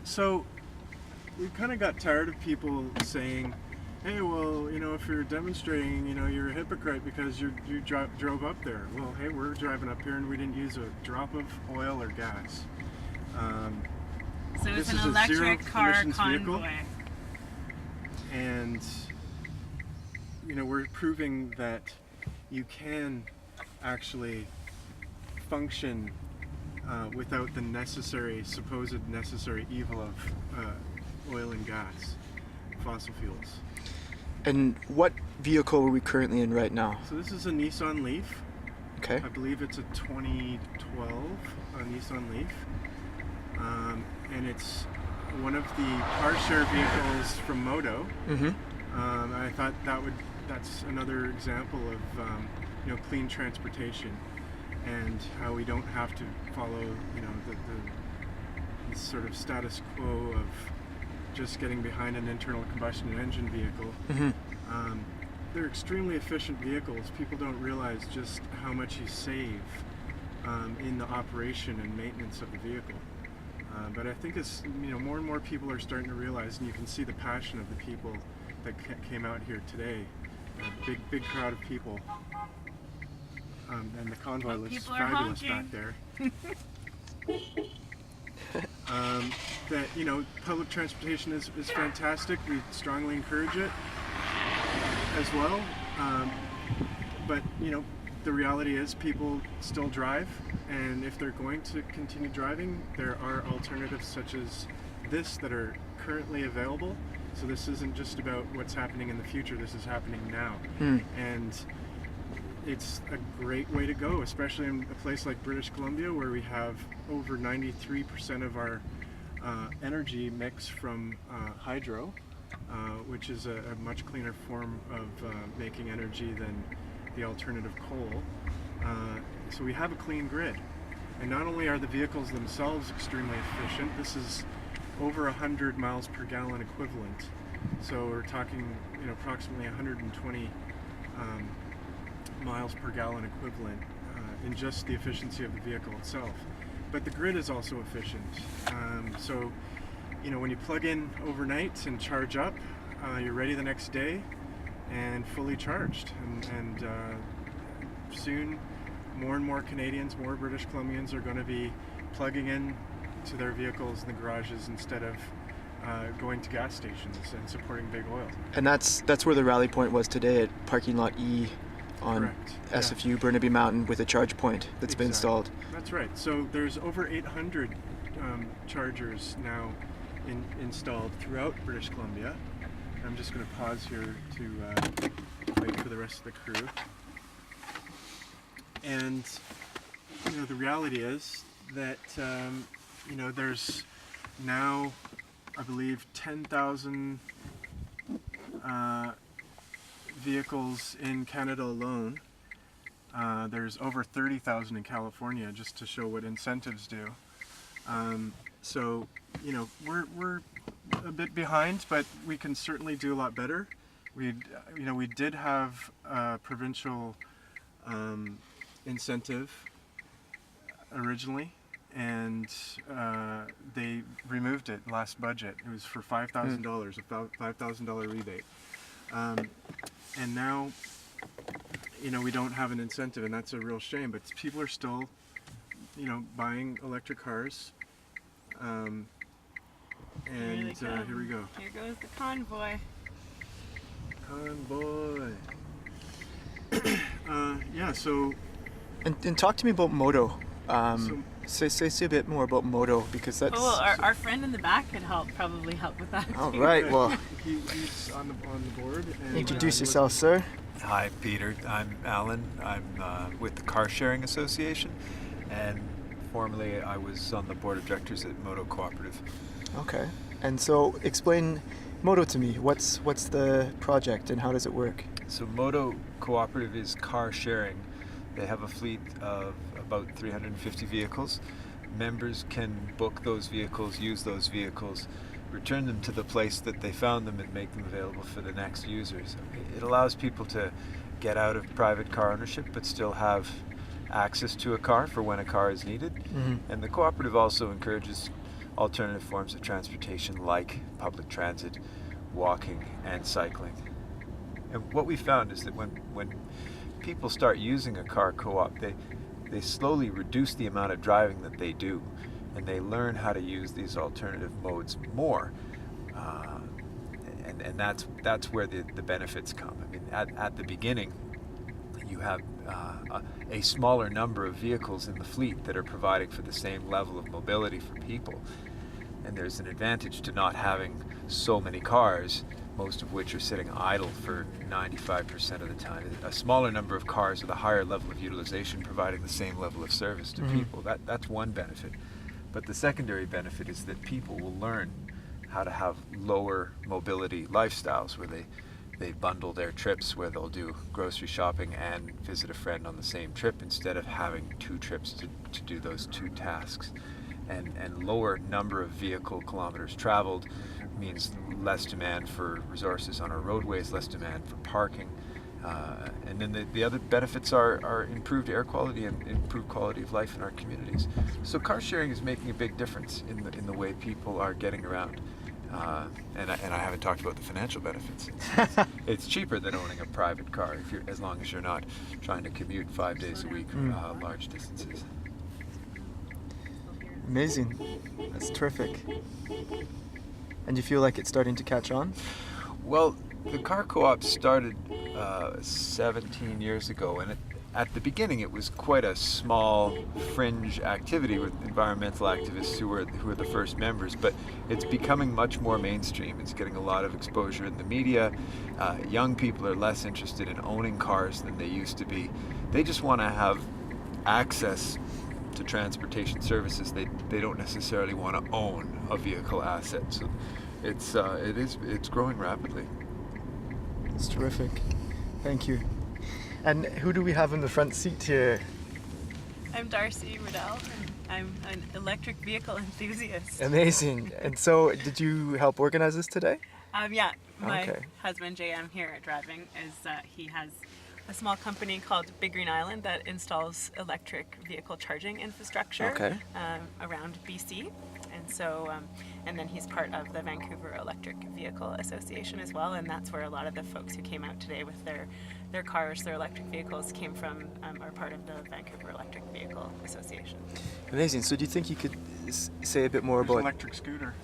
So we kind of got tired of people saying, hey, well, if you're demonstrating, you're a hypocrite because you drove up there. Well, hey, we're driving up here and we didn't use a drop of oil or gas. So it's This an is a electric zero car emissions convoy. vehicle. And, we're proving that you can actually function without the supposed necessary evil of oil and gas, fossil fuels. And what vehicle are we currently in right now? So this is a Nissan Leaf. Okay. I believe it's a 2012 Nissan Leaf. And it's one of the car share vehicles from Moto. Mm-hmm. I thought that's another example of clean transportation and how we don't have to follow the sort of status quo of just getting behind an internal combustion engine vehicle. Mm-hmm. They're extremely efficient vehicles. People don't realize just how much you save in the operation and maintenance of the vehicle. But I think as more and more people are starting to realize, and you can see the passion of the people that came out here today. A big crowd of people. And the convoy looks fabulous back there. That public transportation is fantastic. We strongly encourage it as well. But the reality is people still drive, and if they're going to continue driving, there are alternatives such as this that are currently available. So this isn't just about what's happening in the future, this is happening now. And it's a great way to go, especially in a place like British Columbia where we have over 93% of our energy mix from hydro, which is a much cleaner form of making energy than the alternative coal. So we have a clean grid. And not only are the vehicles themselves extremely efficient, this is over 100 miles per gallon equivalent. So we're talking, approximately 120 miles per gallon equivalent in just the efficiency of the vehicle itself. But the grid is also efficient. So, when you plug in overnight and charge up, you're ready the next day and fully charged. And soon, more and more Canadians, more British Columbians are going to be plugging in to their vehicles in the garages instead of going to gas stations and supporting big oil. And that's where the rally point was today at parking lot E on Correct. SFU Burnaby Mountain with a charge point that's been installed. That's right. So there's over 800 chargers now installed throughout British Columbia. I'm just going to pause here to wait for the rest of the crew. And the reality is that there's now, I believe, 10,000 vehicles in Canada alone. There's over 30,000 in California, just to show what incentives do. So we're a bit behind, but we can certainly do a lot better. We did have a provincial incentive originally, and they removed it last budget. It was for $5,000, a $5,000 rebate. And now, we don't have an incentive, and that's a real shame, but people are still, buying electric cars. And Here they come. here we go. Here goes the convoy. Convoy. Yeah, so... And talk to me about Moto. Say a bit more about Moto, because that's... Oh, well, our friend in the back could probably help with that. All too. right, well, He's on the board. And, introduce yourself, sir. Hi, Peter. I'm Alan. I'm with the Car Sharing Association, and formerly I was on the board of directors at Moto Cooperative. Okay. And so explain Moto to me. What's the project and how does it work? So Moto Cooperative is car sharing. They have a fleet of about 350 vehicles. Members can book those vehicles, use those vehicles, return them to the place that they found them, and make them available for the next users. It allows people to get out of private car ownership but still have access to a car for when a car is needed. Mm-hmm. And the cooperative also encourages alternative forms of transportation like public transit, walking, and cycling. And what we found is that when people start using a car co-op, they slowly reduce the amount of driving that they do, and they learn how to use these alternative modes more. And that's where the benefits come. I mean, at the beginning, you have a smaller number of vehicles in the fleet that are providing for the same level of mobility for people. And there's an advantage to not having so many cars, most of which are sitting idle for 95% of the time. A smaller number of cars with a higher level of utilization providing the same level of service to people. That's one benefit. But the secondary benefit is that people will learn how to have lower mobility lifestyles where they bundle their trips, where they'll do grocery shopping and visit a friend on the same trip instead of having two trips to do those two tasks. And lower number of vehicle kilometers traveled means less demand for resources on our roadways, less demand for parking. And then the other benefits are improved air quality and improved quality of life in our communities. So car sharing is making a big difference in the way people are getting around. And I haven't talked about the financial benefits. It's cheaper than owning a private car as long as you're not trying to commute 5 days a week large distances. Amazing. That's terrific. And you feel like it's starting to catch on? Well, the car co-op started 17 years ago, and at the beginning it was quite a small fringe activity with environmental activists who were the first members, but it's becoming much more mainstream. It's getting a lot of exposure in the media. Young people are less interested in owning cars than they used to be. They just want to have access to transportation services. They don't necessarily want to own a vehicle asset. So it's growing rapidly. It's terrific. Thank you. And who do we have in the front seat here? I'm Darcy Riddell. I'm an electric vehicle enthusiast. Amazing. And so, did you help organize this today? Yeah, my Okay. husband JM here at Driving he has a small company called Big Green Island that installs electric vehicle charging infrastructure Okay. around BC. And so, and then he's part of the Vancouver Electric Vehicle Association as well, and that's where a lot of the folks who came out today with their cars, their electric vehicles, came from, are part of the Vancouver Electric Vehicle Association. Amazing. So, do you think you could say a bit more There's an about? electric scooter.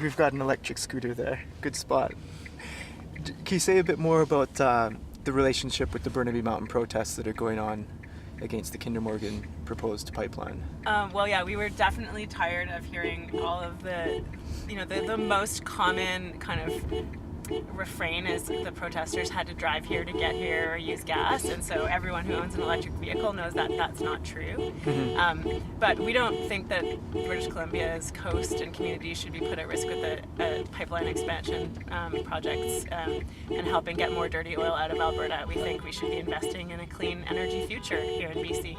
We've got an electric scooter there. Good spot. Can you say a bit more about the relationship with the Burnaby Mountain protests that are going on against the Kinder Morgan proposed pipeline? Well, yeah, we were definitely tired of hearing all of the most common kind of refrain is the protesters had to drive here to get here or use gas, and so everyone who owns an electric vehicle knows that that's not true. But we don't think that British Columbia's coast and communities should be put at risk with the pipeline expansion projects and helping get more dirty oil out of Alberta. We think we should be investing in a clean energy future here in BC.